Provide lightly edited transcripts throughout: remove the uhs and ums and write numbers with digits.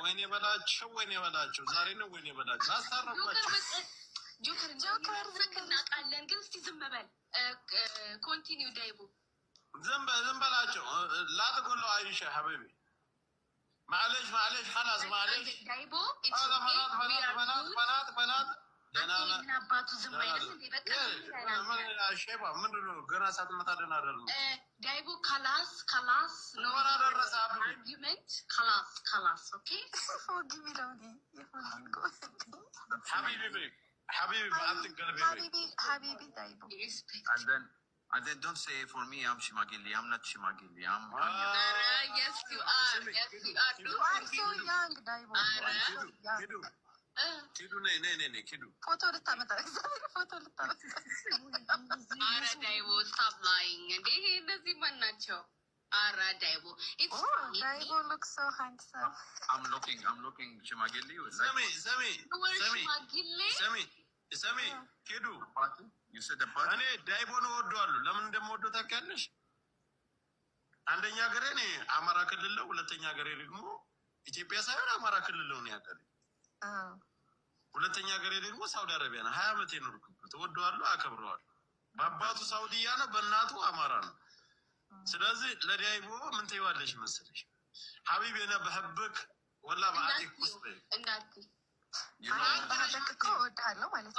ወይኔ በላቸው ወይኔ በላቸው ዛሬ ነው ወይኔ በላቸው አስታረቋቸው። ጆከር እናውቃለን ግን እስቲ ዝም በል ኮንቲኒው ዳይቡ ዝም በላቸው ላትጎለው አይሻ ሀቢቢ معلش خلاص معلش ዳይቦ هذا بنات ደህና አባቱ ዝም አይልም እንዴ? በቃ ሼባ ምንድን ነው ገና ሳትመጣልን አይደለም ዳይቦ ካላስ ኖ አርጊመንት ካላስ ኦኬ ፎጊ ሚለውዲ حبيبي بعتك قلبي حبيبي ዳይቦ and then don't say for me I'm Shimagili. I'm not Shimagili. yes you are you are so young ዳይቦ ኪዱ ነይ ኪዱ ፎቶ ልታመጣ ፎቶ ልታመጣ አረ ዳይቦ stop lying እንዴ እነዚህ ማን ናቸው? አረ ዳይቦ ዳይቦ looks so handsome I'm looking Shimagili. ሰሚ ኪዱ you said the party እኔ ዳይቦን እወደዋለሁ። ለምን እንደምወደው ታውቂያለሽ? አንደኛ ሀገሬ እኔ አማራ ክልል ነው። ሁለተኛ ሀገሬ ደግሞ ኢትዮጵያ ሳይሆን አማራ ክልል ነው ያገሬ። ሁለተኛ ሀገሬ ደግሞ ሳውዲ አረቢያ ነው። 20 ዓመት የኖርኩበት እወደዋለሁ፣ አከብረዋለሁ። በአባቱ ሳውዲያ ነው፣ በእናቱ አማራ ነው። ስለዚህ ለዳይቦ ምን ትይዋለሽ መሰለሽ? ሀቢብ የነ በህብክ ወላ ባዓቲክ ቁስበ እንዳት ባደክ ወዳለው ማለት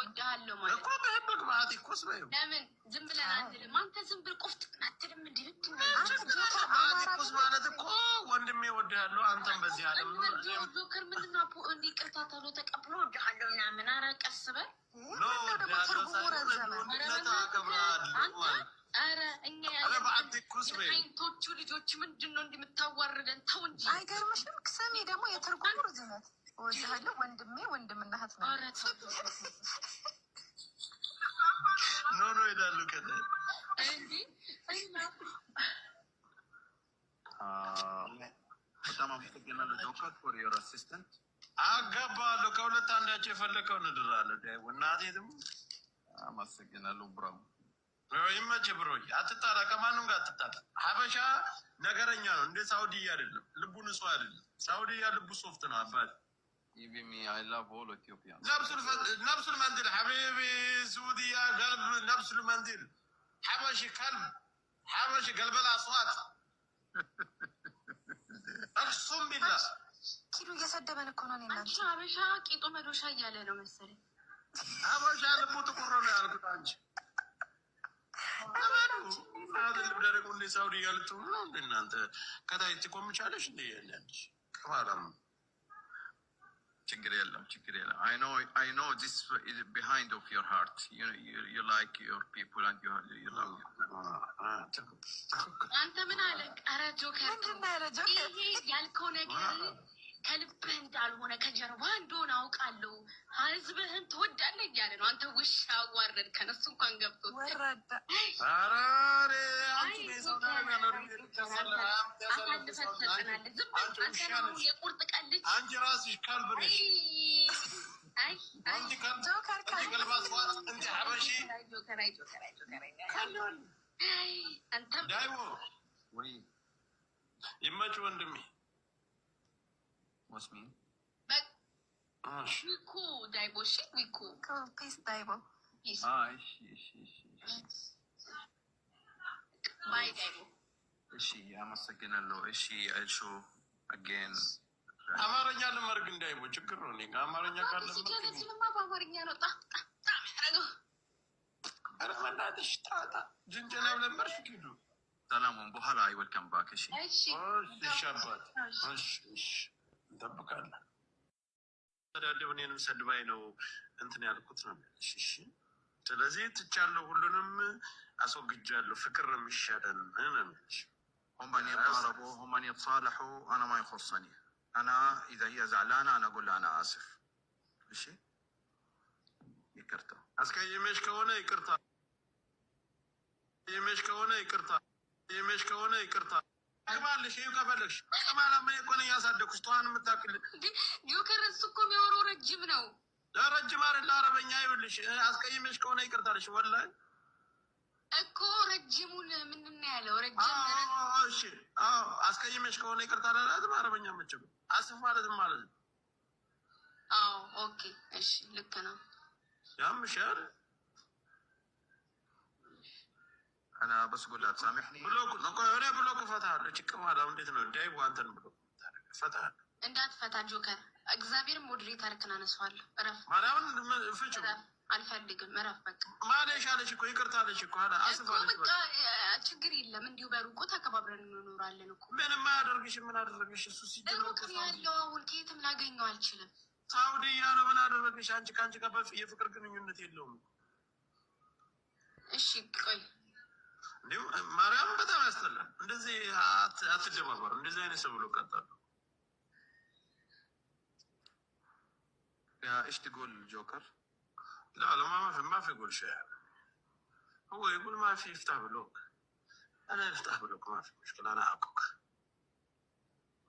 ነው እኮ በህብክ ባዓቲክ ቁስበ ለምን ዝም ብለን አንልም? አንተ ዝም ብለህ ቆፍጥና አትልም እንዴ? ባዓቲክ ቁስ ማለት እኮ ወንድሜ ወዳለው አንተም በዚህ ዓለም ነው ጆከር ምንድን ነው እንዴ? ቅርታ ተብሎ ተቀብሎ ወዳለው እና ምን አረቀስበ ነው አረ እኛ አይንቶቹ ልጆች ምንድን ነው እንደምታዋርደን? ተው እንጂ አይገርምሽም? ስሚ ደግሞ የትርጉሙ ርዝመት ወዳለው ወንድሜ ወንድምና እህት ነው። አረ ኖ ይላሉ ከተ እንዴ አይና በጣም አመሰግናለሁ ጆከር for your assistant አገባለሁ። ከሁለት አንዳቸው የፈለከው እንድራለሁ። ዳይቦ እናቴ ደግሞ አመሰግናለሁ ብራው ይመች ብሮኝ አትጣላ፣ ከማንም ጋር አትጣላ። ሀበሻ ነገረኛ ነው፣ እንደ ሳውዲያ አይደለም። ልቡ ንጹህ አይደለም። ሳውዲያ ልቡ ሶፍት ነው። አባል even me I love all Ethiopians نفس المنديل حبيبي سعودية قلب نفس المنديل حبشي كلب حبشي قلب الأصوات أقسم بالله ኪዱ እየሰደበን እኮ ነው። አንቺ ሀበሻ ቂጦ መዶሻ እያለ ነው መሰለኝ። ሀበሻ ልቡ ጥቁር ነው ያልኩት አንቺ ደረጉ እንደ ሳውዲ ያልቱ ነው። እናንተ ከታይ ትቆምቻለሽ እንደ ያለሽ ከማለም ችግር የለም I know this is behind of your heart you like your people and you love አንተ ምን አለ? ኧረ ጆከር ይሄ ያልከው ነገር ከልብህ እንዳልሆነ ከጀርባ እንደሆነ አውቃለሁ። ህዝብህን ትወዳለህ እያለ ነው። አንተ ውሻ አዋረድ ከነሱ እንኳን ገብቶ ወረደ። አራሬ የቁርጥ ቀን ልጅ አንቺ ራስሽ ካልብ ነሽ። ዳይቦ ይመች ወንድሜ what's me ዊኩ ዳይቦ እሺ ዊኩ ፒስ ዳይቦ እሺ ባይ ዳይቦ እሺ አመሰግናለሁ። እሺ አይሾ again አማርኛ ለመርግ እንዳይቦ ችግር ነው። እኔ አማርኛ ካለ ስለማ በአማርኛ ነው ያደረገው። ኧረ በእናትሽ ጣጣ ጅንጀና ለመርሽ ኪዱ ሰላሙን በኋላ አይ ዌልካም ባክ። እሺ እሺ አባት እሺ እንጠብቃለን። ተዳደው እኔንም ሰድባይ ነው እንትን ያልኩት ነው። እሺ ስለዚህ ትቻለሁ፣ ሁሉንም አስወግጃለሁ። ፍቅር ነው የሚሻለን እንምልሽ هم من يتضاربوا هم من يتصالحوا انا ما يخصني انا اذا هي زعلانه انا اقول لها انا اسف እሺ ይቅርታ አስቀየመሽ ከሆነ ይቅርታ የመሽ ከሆነ ይቅርታ አግባለሽ። ይሄ ከፈለግሽ ከማላማ የቆነ ያሳደኩሽ ተዋን የምታክል ጆከር እሱ እኮ የሚያወራው ረጅም ነው። ለረጅም አይደል አረበኛ ይኸውልሽ። አስቀየመሽ ከሆነ ይቅርታልሽ ወላሂ እኮ ረጅሙን ምንድን ነው ያለው? ረጅም እሺ፣ አስቀይሜሽ ከሆነ ይቅርታ አላላትም። አረበኛ መቼም አስፍ ማለትም ማለት ነው። አዎ ኦኬ፣ እሺ፣ ልክ ነው። ያምሻል انا بس اقول لها تسامحني ብሎክ ፈታለሁ። ጭቅ ማለት እንዴት ነው ዳይቦ አንተን ብሎክ ፈታለሁ። እንዳትፈታ ጆከር፣ እግዚአብሔር ሞዴሬት አድርገን አነሳዋለሁ። እረፍ ማርያምን ፍጩ አልፈልግም። እረፍ በቃ። ማለሽ አለች እኮ ይቅርታ አለች እኮ አስፋለች። በቃ ችግር የለም። እንዲሁ በሩቁ ተከባብረን እንኖራለን እኮ። ምንም አያደርግሽ። ምን አደረግሽ? እሱ ሩቅ ያለው አሁን ከየትም ላገኘው አልችልም። ሳውዲ እያለ ምን አደረግሽ? አንቺ ከአንቺ ጋር የፍቅር ግንኙነት የለውም። እሺ ቆይ እንዲሁም ማርያም በጣም ያስጠላል። እንደዚህ አትደባበሩ። እንደዚህ አይነት ሰው ብሎ ቀጣሉ። ايش تقول جوكر؟ لا ما في يقول شيء. هو يقول ما في يفتح بلوك. انا افتح بلوك ما في مشكله، انا اعقك.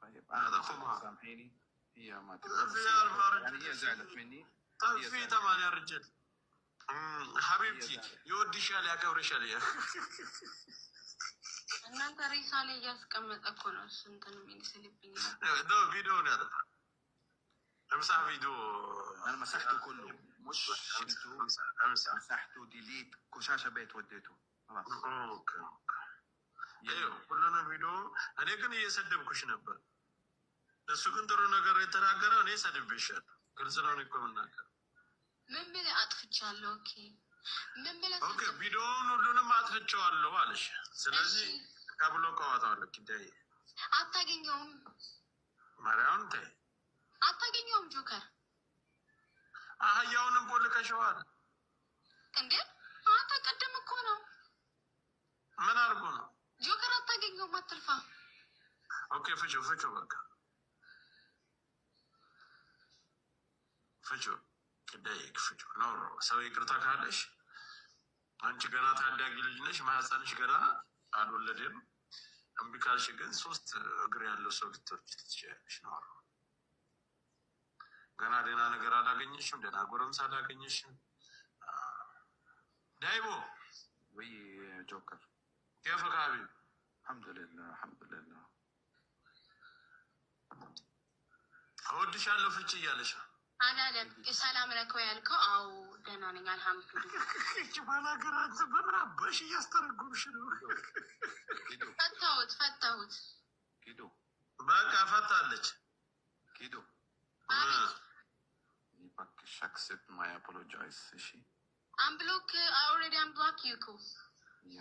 طيب انا سامحيني، هي ما تقول يعني هي زعلت مني. طيب في طبعا يا رجال حبيبتي يوديشال ያከብርሻል። እናንተ ሬሳ ላይ እያስቀመጠ እኮ ነው እሱ እንትን የሚልስልብኝ ነው። ቪዲዮውን ያጠፋል። امسح فيديو. انا مسحته كله، مش مسحته ديليت كشاشه بيت وديته خلاص. اوكي ይኸው ሁሉንም ቪዲዮ እኔ ግን እየሰደብኩሽ ነበር። እሱ ግን ጥሩ ነገር የተናገረው እኔ ሰድቤሻለሁ። ግልጽ ነው እኮ የምናገር። ምን ብለህ አጥፍቻለሁ? ኦኬ ምን ብለህ? ኦኬ ቪዲዮውን ሁሉንም አጥፍቼዋለሁ አለሽ። ስለዚህ ከብሎ ከዋጣለሁ ኪዳይ አታገኘውም። ማርያም ተይ አታገኘውም። ጆከር አህያውንም ቦልከሽዋል እንዴ? አንተ ቀደም እኮ ነው። ምን አድርጎ ነው? ጆከር አታገኘውም። አትልፋ። ኦኬ ፍቹ በቃ ፍቹ ኪዳይ ፍቹ ነው። ሰው ይቅርታ ካለሽ አንቺ ገና ታዳጊ ልጅ ነሽ። ማህፀንሽ ገና አልወለደም። እምቢ ካልሽ ግን 3 እግር ያለው ሰው ልትወርጅ ትችያለሽ ነው። ገና ደህና ነገር አላገኘሽም። ደህና ጎረምሳ አላገኘሽም። ዳይቦ ወይ ጆከር كيفك حبيبي؟ الحمد لله እወድሻለሁ ፍቺ እያለሽ ነው አላለም። ሰላም ነህ ወይ ያልከው? አዎ ደህና ነኝ አልሐምዱሊላህ። እቺ ባላገር አንተ በምናባሽ እያስተረጉምሽ ነው። ፈታሁት ኪዶ በቃ ፈታለች። ኪዶ አቤት እባክሽ አክሴፕት ማይ አፖሎጃይዝ። እሺ አንብሎክ ኦልሬዲ አንብሎክ ዩ እኮ ያ